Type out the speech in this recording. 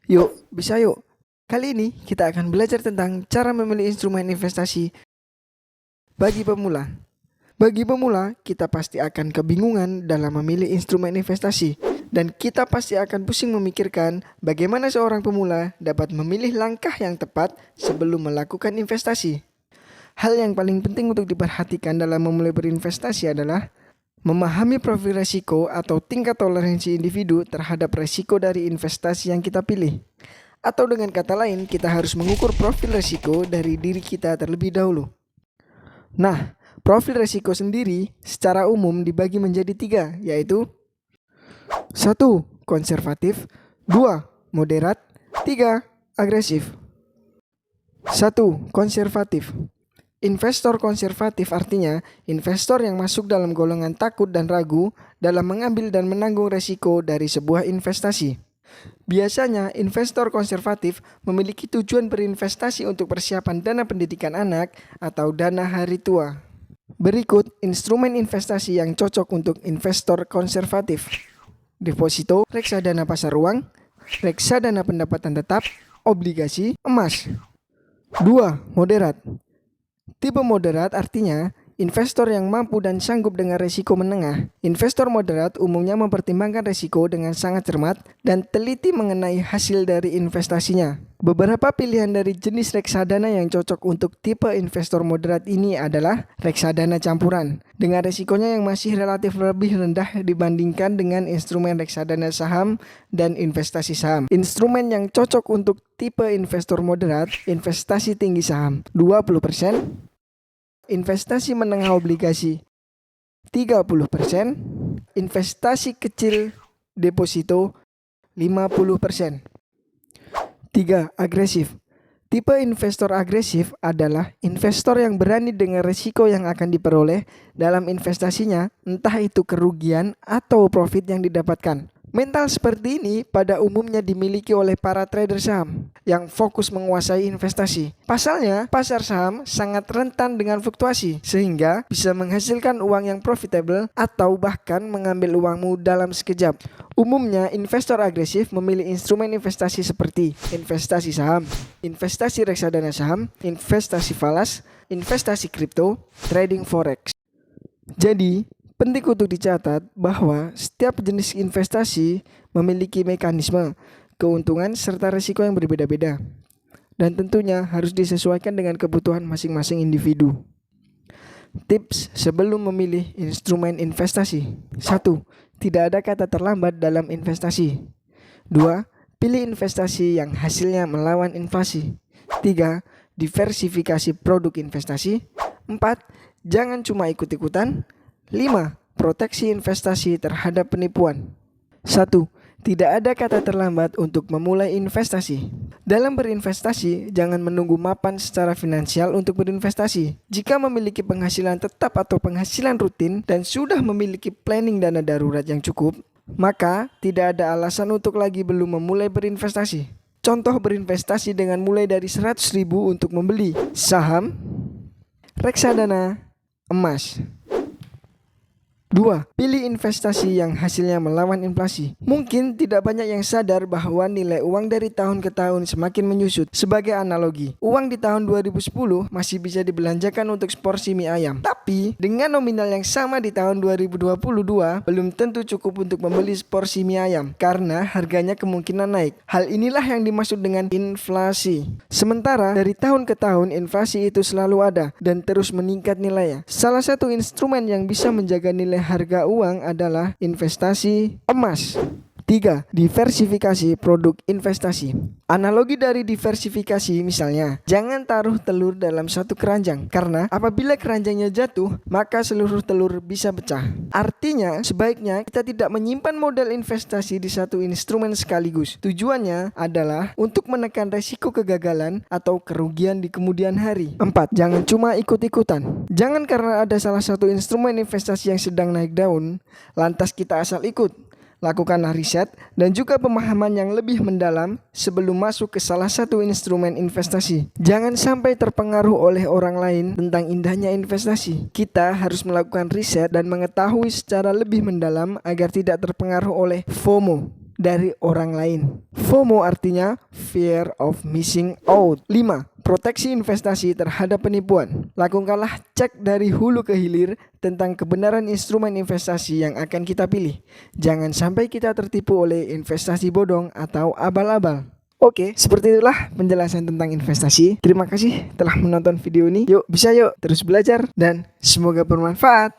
Yuk, bisa yuk. Kali ini kita akan belajar tentang cara memilih instrumen investasi bagi pemula. Bagi pemula, kita pasti akan kebingungan dalam memilih instrumen investasi. Dan kita pasti akan pusing memikirkan bagaimana seorang pemula dapat memilih langkah yang tepat sebelum melakukan investasi. Hal yang paling penting untuk diperhatikan dalam memulai berinvestasi adalah memahami profil resiko atau tingkat toleransi individu terhadap resiko dari investasi yang kita pilih. Atau dengan kata lain, kita harus mengukur profil resiko dari diri kita terlebih dahulu. Nah, profil resiko sendiri secara umum dibagi menjadi 3, yaitu 1. Konservatif, 2. Moderat, 3. Agresif. 1. Konservatif. Investor konservatif artinya investor yang masuk dalam golongan takut dan ragu dalam mengambil dan menanggung resiko dari sebuah investasi. Biasanya, investor konservatif memiliki tujuan berinvestasi untuk persiapan dana pendidikan anak atau dana hari tua. Berikut instrumen investasi yang cocok untuk investor konservatif: deposito, reksadana pasar uang, reksadana pendapatan tetap, obligasi, emas. 2. Moderat. Tipe moderat artinya investor yang mampu dan sanggup dengan resiko menengah. Investor moderat umumnya mempertimbangkan resiko dengan sangat cermat dan teliti mengenai hasil dari investasinya. Beberapa pilihan dari jenis reksadana yang cocok untuk tipe investor moderat ini adalah reksadana campuran, dengan resikonya yang masih relatif lebih rendah dibandingkan dengan instrumen reksadana saham dan investasi saham. Instrumen yang cocok untuk tipe investor moderat: investasi tinggi saham 20%, investasi menengah obligasi 30%, investasi kecil deposito 50%. 3. Agresif. Tipe investor agresif adalah investor yang berani dengan risiko yang akan diperoleh dalam investasinya, entah itu kerugian atau profit yang didapatkan. Mental seperti ini pada umumnya dimiliki oleh para trader saham yang fokus menguasai investasi. Pasalnya, pasar saham sangat rentan dengan fluktuasi, sehingga bisa menghasilkan uang yang profitable atau bahkan mengambil uangmu dalam sekejap. Umumnya, investor agresif memilih instrumen investasi seperti investasi saham, investasi reksadana saham, investasi falas, investasi kripto, trading forex. Jadi, penting untuk dicatat bahwa setiap jenis investasi memiliki mekanisme, keuntungan, serta risiko yang berbeda-beda. Dan tentunya harus disesuaikan dengan kebutuhan masing-masing individu. Tips sebelum memilih instrumen investasi: 1. Tidak ada kata terlambat dalam investasi. 2. Pilih investasi yang hasilnya melawan inflasi. 3. Diversifikasi produk investasi. 4. Jangan cuma ikut-ikutan. 5. Proteksi investasi terhadap penipuan. 1. Tidak ada kata terlambat untuk memulai investasi. Dalam berinvestasi, jangan menunggu mapan secara finansial untuk berinvestasi. Jika memiliki penghasilan tetap atau penghasilan rutin dan sudah memiliki planning dana darurat yang cukup, maka tidak ada alasan untuk lagi belum memulai berinvestasi. Contoh berinvestasi dengan mulai dari 100.000 untuk membeli saham, reksadana, emas. 2. Pilih investasi yang hasilnya melawan inflasi. Mungkin tidak banyak yang sadar bahwa nilai uang dari tahun ke tahun semakin menyusut. Sebagai analogi, uang di tahun 2010 masih bisa dibelanjakan untuk seporsi mie ayam. Tapi, dengan nominal yang sama di tahun 2022, belum tentu cukup untuk membeli seporsi mie ayam, karena harganya kemungkinan naik. Hal inilah yang dimaksud dengan inflasi. Sementara, dari tahun ke tahun, inflasi itu selalu ada dan terus meningkat nilainya. Salah satu instrumen yang bisa menjaga nilai harga uang adalah investasi emas. 3. Diversifikasi produk investasi. Analogi dari diversifikasi misalnya, jangan taruh telur dalam satu keranjang, karena apabila keranjangnya jatuh, maka seluruh telur bisa pecah. Artinya, sebaiknya kita tidak menyimpan modal investasi di satu instrumen sekaligus. Tujuannya adalah untuk menekan resiko kegagalan atau kerugian di kemudian hari. 4. Jangan cuma ikut-ikutan. Jangan karena ada salah satu instrumen investasi yang sedang naik daun, lantas kita asal ikut. Lakukanlah riset dan juga pemahaman yang lebih mendalam sebelum masuk ke salah satu instrumen investasi. Jangan sampai terpengaruh oleh orang lain tentang indahnya investasi. Kita harus melakukan riset dan mengetahui secara lebih mendalam agar tidak terpengaruh oleh FOMO. dari orang lain. FOMO artinya fear of missing out. 5. Proteksi investasi terhadap penipuan. Lakukanlah cek dari hulu ke hilir tentang kebenaran instrumen investasi yang akan kita pilih. Jangan sampai kita tertipu oleh investasi bodong atau abal-abal. Oke, seperti itulah penjelasan tentang investasi. Terima kasih telah menonton video ini. Yuk, bisa yuk terus belajar dan semoga bermanfaat.